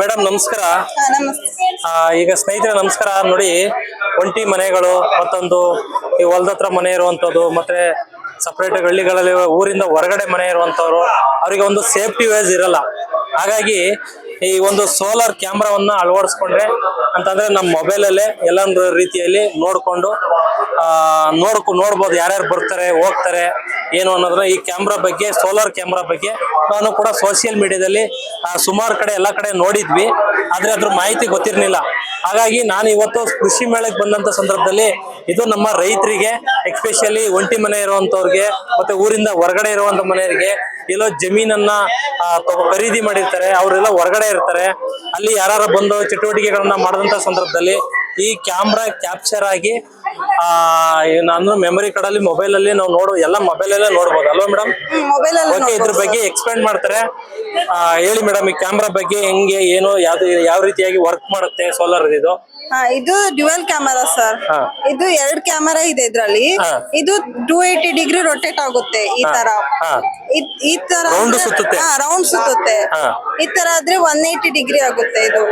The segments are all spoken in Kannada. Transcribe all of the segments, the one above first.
ಮೇಡಮ್ ನಮಸ್ಕಾರ. ನಮಸ್ತೆ. ಈಗ ಸ್ನೇಹಿತರೆ ನಮಸ್ಕಾರ. ನೋಡಿ, ಒಂಟಿ ಮನೆಗಳು ಮತ್ತೊಂದು ಈ ಹೊಲದತ್ರ ಮನೆ ಇರುವಂತದ್ದು, ಮತ್ತೆ ಸಪರೇಟ್ ಹಳ್ಳಿಗಳಲ್ಲಿ ಊರಿಂದ ಹೊರಗಡೆ ಮನೆ ಇರುವಂತವ್ರು, ಅವರಿಗೆ ಒಂದು ಸೇಫ್ಟಿ ವೈಸ್ ಇರಲ್ಲ. ಹಾಗಾಗಿ ಈ ಒಂದು ಸೋಲಾರ್ ಕ್ಯಾಮ್ರಾವನ್ನ ಅಳವಡಿಸ್ಕೊಂಡ್ರೆ ಅಂತಂದ್ರೆ ನಮ್ಮ ಮೊಬೈಲಲ್ಲೇ ಎಲ್ಲ ರೀತಿಯಲ್ಲಿ ನೋಡ್ಕೊಂಡು ನೋಡ್ಬೋದು ಯಾರ್ಯಾರು ಬರ್ತಾರೆ ಹೋಗ್ತಾರೆ ಏನು ಅನ್ನೋದನ್ನ. ಈ ಕ್ಯಾಮ್ರಾ ಬಗ್ಗೆ, ಸೋಲಾರ್ ಕ್ಯಾಮ್ರಾ ಬಗ್ಗೆ ನಾನು ಕೂಡ ಸೋಷಿಯಲ್ ಮೀಡಿಯಾದಲ್ಲಿ ಸುಮಾರು ಕಡೆ ಎಲ್ಲ ಕಡೆ ನೋಡಿದ್ವಿ, ಆದ್ರೆ ಅದ್ರ ಮಾಹಿತಿ ಗೊತ್ತಿರ್ಲಿಲ್ಲ. ಹಾಗಾಗಿ ನಾನು ಇವತ್ತು ಕೃಷಿ ಮೇಳಕ್ಕೆ ಬಂದಂತ ಸಂದರ್ಭದಲ್ಲಿ ಇದು ನಮ್ಮ ರೈತರಿಗೆ, ಎಸ್ಪೆಷಲಿ ಒಂಟಿ ಮನೆ ಇರುವಂತವ್ರಿಗೆ ಮತ್ತೆ ಊರಿಂದ ಹೊರಗಡೆ ಇರುವಂತ ಮನೆಯವರಿಗೆ, ಎಲ್ಲೋ ಜಮೀನನ್ನ ಖರೀದಿ ಮಾಡಿರ್ತಾರೆ, ಅವರೆಲ್ಲ ಹೊರಗಡೆ ಇರ್ತಾರೆ, ಅಲ್ಲಿ ಯಾರು ಬಂದು ಚಟುವಟಿಕೆಗಳನ್ನ ಮಾಡಿದಂತ ಸಂದರ್ಭದಲ್ಲಿ ಈ ಕ್ಯಾಮ್ರಾ ಕ್ಯಾಪ್ಚರ್ ಆಗಿ ನಾನು ಮೆಮೊರಿ ಕಾರ್ಡ್ ಅಲ್ಲಿ ಮೊಬೈಲ್ ಅಲ್ಲಿ ನಾವು ಎಲ್ಲ ಮೊಬೈಲ್ ಅಲ್ಲೇ ನೋಡ್ಬೋದು ಅಲ್ವಾ ಮೇಡಮ್? ಓಕೆ, ಇದ್ರ ಬಗ್ಗೆ ಎಕ್ಸ್ಪ್ಲೇನ್ ಮಾಡ್ತಾರೆ. ಹೇಳಿ ಮೇಡಮ್, ಈ ಕ್ಯಾಮ್ರಾ ಬಗ್ಗೆ ಹೆಂಗೆ, ಏನು, ಯಾವ ರೀತಿಯಾಗಿ ವರ್ಕ್ ಮಾಡುತ್ತೆ ಸೋಲಾರ್ ಇದು? ಇದು ಡ್ಯುಯಲ್ ಕ್ಯಾಮರಾ ಸರ್. ಇದು 2 ಕ್ಯಾಮರಾ ಇದೆ ಇದ್ರಲ್ಲಿ. ಇದು 280 ಡಿಗ್ರಿ ರೊಟೇಟ್ ಆಗುತ್ತೆ ಈ ತರ. ಈ ತರ ರೌಂಡ್ ಸುತ್ತುತ್ತೆ. ರೌಂಡ್ ಸುತ್ತುತ್ತೆ. ಈ ತರ ಆದ್ರೆ 180 ಡಿಗ್ರಿ ಆಗುತ್ತೆ ಇದು.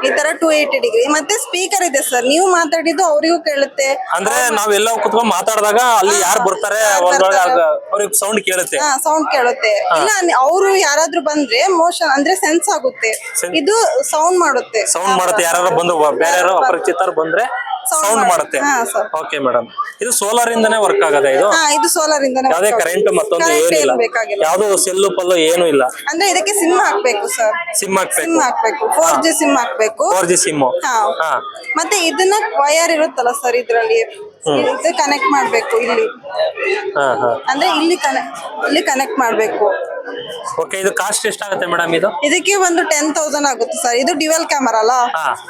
ಈ ತರ 280 ಡಿಗ್ರಿ. ಮತ್ತೆ ಸ್ಪೀಕರ್ ಇದೆ ಸರ್, ನೀವು ಮಾತಾಡಿದ್ದು ಅವರಿಗೂ ಕೇಳುತ್ತೆ. ಅಂದ್ರೆ ನಾವೆಲ್ಲ ಕುತ್ಕೊಂಡು ಮಾತಾಡಿದಾಗ ಅಲ್ಲಿ ಯಾರು ಬರ್ತಾರೆ ಅವ್ರಿಗೆ ಸೌಂಡ್ ಕೇಳುತ್ತೆ. ಸೌಂಡ್ ಕೇಳುತ್ತೆ. ಇಲ್ಲ ಅವರು ಯಾರಾದ್ರೂ ಬಂದ್ರೆ ಮೋಷನ್ ಅಂದ್ರೆ ಸೆನ್ಸ್ ಆಗುತ್ತೆ. ಇದು ಸೌಂಡ್ ಮಾಡುತ್ತೆ. ಯಾರು ಬಂದು ಬೇರೆ ಅಪರಿಚಿತರು ಬಂದ್ರೆ ಸೌಂಡ್ ಮಾಡುತ್ತೆ. ಓಕೆ ಮೇಡಮ್, ಇದು ಸೋಲಾರ್ ಇಂದಾನೆ ವರ್ಕ್ ಆಗದೆ? ಇದು ಸೋಲಾರ್ ಇಂದಾನೆ. ಯಾವುದೇ ಕರೆಂಟ್ ಮತ್ತೊಂದು ಏನಿಲ್ಲ, ಯಾವ್ದು ಸೆಲ್ಲು ಪಲ್ಲು ಏನು ಇಲ್ಲ. ಅಂದ್ರೆ ಇದಕ್ಕೆ ಸಿಮ್ ಹಾಕ್ಬೇಕು ಸರ್. ಸಿಮ್ ಹಾಕ್ಬೇಕು. 4G ಸಿಮ್ ಹಾಕ್ಬೇಕು. 4G sim. ಮತ್ತೆ ಇದನ್ನ ವೈರ್ ಇರುತ್ತಲ್ಲ ಸರ್, ಇದ್ರಲ್ಲಿ ಇದು ಕನೆಕ್ಟ್ ಮಾಡ್ಬೇಕು. ಇಲ್ಲಿ ಅಂದ್ರೆ ಇಲ್ಲಿ ಕನೆಕ್ಟ್ ಮಾಡ್ಬೇಕು. ಓಕೆ, ಇದು ಕಾಸ್ಟ್ ಎಷ್ಟಾಗುತ್ತೆ ಮೇಡಮ್? ಇದಕ್ಕೆ ಒಂದು 10,000 ಆಗುತ್ತೆ ಸರ್. ಇದು ಡ್ಯುಯಲ್ ಕ್ಯಾಮರಾ ಅಲ್ಲ,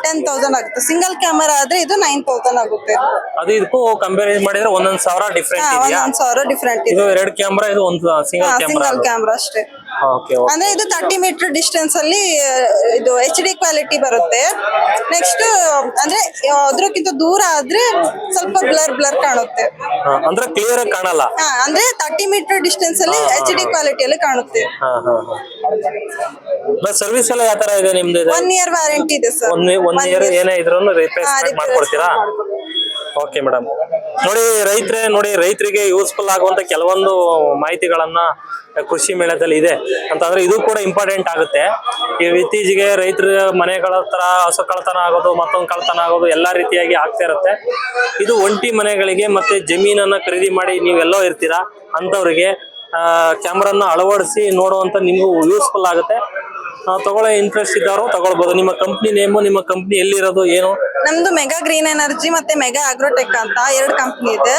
10,000 ಆಗುತ್ತೆ. ಸಿಂಗಲ್ ಕ್ಯಾಮರಾ ಆದ್ರೆ ಇದು 9,000 ಆಗುತ್ತೆ. ಅದು ಇದಕ್ಕೂ ಕಂಪೇರ್ ಮಾಡಿದ್ರೆ 1,000 ಡಿಫರೆಂಟ್ ಇದೆಯಾ? 1,000 ಡಿಫರೆಂಟ್ ಇದೆ. ಇದು 2 ಕ್ಯಾಮರಾ, ಇದು ಒಂದು ಸಿಂಗಲ್ ಕ್ಯಾಮರಾ ಅಷ್ಟೇ. ಅಂದ್ರೆ ಇದು 30 ಮೀಟರ್ ಡಿಸ್ಟೆನ್ಸ್ ಅಲ್ಲಿ ಇದು HD ಕ್ವಾಲಿಟಿ ಬರುತ್ತೆ. ನೆಕ್ಸ್ಟ್ ಅಂದ್ರೆ ಅದ್ರಕ್ಕಿಂತ ದೂರ ಆದ್ರೆ ಸ್ವಲ್ಪ ಬ್ಲರ್ ಕಾಣುತ್ತೆ. ಅಂದ್ರೆ ಕ್ಲಿಯರ್ ಆಗಿ ಕಾಣಲ್ಲ. ಅಂದ್ರೆ 30 ಮೀಟರ್ ಡಿಸ್ಟೆನ್ಸ್ ಅಲ್ಲಿ HD ಕ್ವಾಲಿಟಿಯಲ್ಲಿ ಕಾಣುತ್ತೆ. ಸರ್ವಿಸ್ ಎಲ್ಲ ಯಾವ ತರ ಇದೆ ನಿಮ್ದು? 1 ಇಯರ್ ವಾರಂಟಿ ಇದೆ ಸರ್. 1 ಇಯರ್ ಏನೇ ಇದ್ರೂ ರಿಪ್ಲೇಸ್ಮೆಂಟ್ ಮಾಡ್ಕೊಡ್ತೀರಾ? Okay madam. ರೈತರಿಗೆ ಯೂಸ್ಫುಲ್ ಆಗುವಂತ ಕೆಲವೊಂದು ಮಾಹಿತಿಗಳನ್ನ ಕೃಷಿ ಮೇಳದಲ್ಲಿ ಇದೆ ಅಂತಂದ್ರೆ ಇದು ಕೂಡ ಇಂಪಾರ್ಟೆಂಟ್ ಆಗುತ್ತೆ. ಈ ಇತ್ತೀಚೆಗೆ ರೈತರ ಮನೆಗಳ ಹತ್ರ ಹಸು ಕಳ್ತನ ಆಗೋದು, ಮತ್ತೊಂದು ಕಳ್ತನ ಆಗೋದು ಎಲ್ಲಾ ರೀತಿಯಾಗಿ ಆಗ್ತಾ ಇರುತ್ತೆ. ಇದು ಒಂಟಿ ಮನೆಗಳಿಗೆ ಮತ್ತೆ ಜಮೀನನ್ನ ಖರೀದಿ ಮಾಡಿ ನೀವೆಲ್ಲೋ ಇರ್ತೀರಾ ಅಂತವ್ರಿಗೆ ಕ್ಯಾಮ್ರಾನ ಅಳವಡಿಸಿ ನೋಡುವಂತ ನಿಮ್ಗೂ ಯೂಸ್ಫುಲ್ ಆಗುತ್ತೆ. ತಗೊಳ್ಳೋ ಇಂಟ್ರೆಸ್ಟ್ ಇದ್ದಾರೋ ತಗೊಳ್ಬಹುದು. ನಿಮ್ಮ ಕಂಪ್ನಿ ನೇಮು, ನಿಮ್ಮ ಕಂಪ್ನಿ ಎಲ್ಲಿರೋದು, ಏನು? ನಮ್ದು ಮೆಗಾ ಗ್ರೀನ್ ಎನರ್ಜಿ ಮತ್ತೆ ಮೆಗಾ ಆಗ್ರೋಟೆಕ್ ಅಂತ 2 ಕಂಪ್ನಿ ಇದೆ.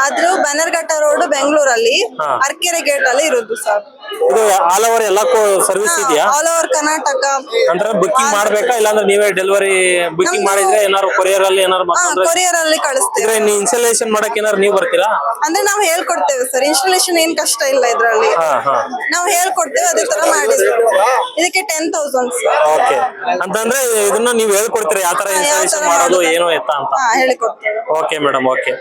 ಅದ್ರ ಬನ್ನರ್ಘಟ್ಟ ರೋಡ್ ಬೆಂಗಳೂರಲ್ಲಿ ಅರ್ಕೆರೆ ಗೇಟ್ ಅಲ್ಲಿ ಇರೋದು ಸರ್. ಇದು ಆಲ್ ಓವರ್ ಎಲ್ಲಕ್ಕೂ ಸರ್ವಿಸ್ ಇದೆಯಾ? All over Karnataka. ಅಂದ್ರೆ ಬುಕ್ಕಿಂಗ್ ಮಾಡ್ಬೇಕಾ, ಇಲ್ಲಾಂದ್ರೆ ನೀವೇ ಡೆಲಿವರಿ ಬುಕ್ಕಿಂಗ್ ಮಾಡಿದ್ರೆ ಏನಾದ್ರು ಕೊರಿಯರ್ ಅಲ್ಲಿ ಕೊರಿಯರ್ ಅಲ್ಲಿ ಕಳಿಸ್ತೀವಿ. ಇನ್ಸ್ಟಾಲೇಷನ್ ಮಾಡಕ್ ಏನಾದ್ರು ನೀವು ಬರ್ತೀರಾ? ಅಂದ್ರೆ ನಾವು ಹೇಳ್ಕೊಡ್ತೇವೆ ಸರ್. ಇನ್ಸ್ಟಾಲೇಷನ್ ಏನ್ ಕಷ್ಟ ಇಲ್ಲ ಇದ್ರಲ್ಲಿ. ನಾವು ಹೇಳ್ಕೊಡ್ತೇವೆ, ಅದೇ ತರ ಮಾಡಿ. ಇದಕ್ಕೆ 10,000. ಓಕೆ, ಅಂತಂದ್ರೆ ಇದನ್ನ ನೀವು ಹೇಳ್ಕೊಡ್ತೀರಾ ಯಾವ ತರ ಇನ್ಸ್ಟಾಲೇಷನ್ ಮಾಡೋದು ಏನು ಎತ್ತ ಅಂತ? ಹೇಳಿಕೊಡ್ತೇವೆ. Okay madam, okay.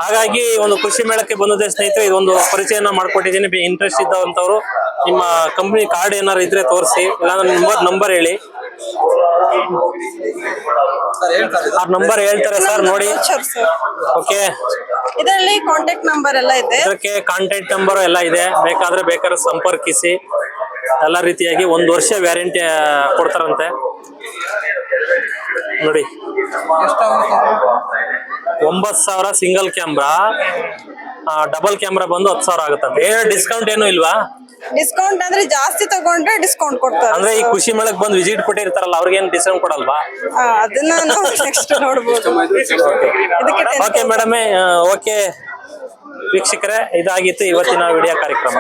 ಹಾಗಾಗಿ ಒಂದು ಕೃಷಿ ಮೇಳಕ್ಕೆ ಬಂದಿದ್ದೆ ಸ್ನೇಹಿತರೆ, ಇದೊಂದು ಪರಿಚಯನ ಮಾಡ್ಕೊಟ್ಟಿದ್ದೀನಿ. ಇಂಟ್ರೆಸ್ಟ್ ಇದ್ದವಂತವ್ರು ನಿಮ್ಮ ಕಂಪ್ನಿ ಕಾರ್ಡ್ ಏನಾರು ಇದ್ರೆ ತೋರಿಸಿ, ಇಲ್ಲಾಂದ್ರೆ ನಂಬರ್ ಹೇಳಿ. ಆ ನಂಬರ್ ಹೇಳ್ತಾರೆ ಸರ್, ನೋಡಿ. ಓಕೆ, ಇದರಲ್ಲಿ ಕಾಂಟ್ಯಾಕ್ಟ್ ನಂಬರ್ ಎಲ್ಲ ಇದೆ. ಇದಕ್ಕೆ ಕಾಂಟ್ಯಾಕ್ಟ್ ನಂಬರ್ ಎಲ್ಲ ಇದೆ. ಬೇಕಾದ್ರೆ ಸಂಪರ್ಕಿಸಿ. ಎಲ್ಲ ರೀತಿಯಾಗಿ 1 ವರ್ಷ ವ್ಯಾರಂಟಿ ಕೊಡ್ತಾರಂತೆ. ನೋಡಿ, 9,000 ಸಿಂಗಲ್ ಕ್ಯಾಮ್ರಾ, ಡಬಲ್ ಕ್ಯಾಮ್ರಾ ಬಂದು 10,000 ಆಗುತ್ತಂತೆ. ಡಿಸ್ಕೌಂಟ್ ಏನು ಇಲ್ವಾ? ಡಿಸ್ಕೌಂಟ್ ಅಂದ್ರೆ ಜಾಸ್ತಿ ತಗೊಂಡ್ರೆ ಡಿಸ್ಕೌಂಟ್ ಕೊಡ್ತಾರೆ. ಅಂದ್ರೆ ಈ ಕೃಷಿ ಮೇಳಕ್ಕೆ ಬಂದು ವಿಸಿಟ್ ಕೊಟ್ಟಿರ್ತಾರಲ್ಲ, ಅವ್ರಿಗೆ ಏನು ಡಿಸ್ಕೌಂಟ್ ಕೊಡಲ್ವಾ? ಅದನ್ನ ನಾವು ನೆಕ್ಸ್ಟ್ ನೋಡಬಹುದು. ಓಕೆ ಮೇಡಮ್, ಓಕೆ ವೀಕ್ಷಕರೇ, ಇದಾಗಿತ್ತು ಇವತ್ತಿನ ವಿಡಿಯೋ ಕಾರ್ಯಕ್ರಮ.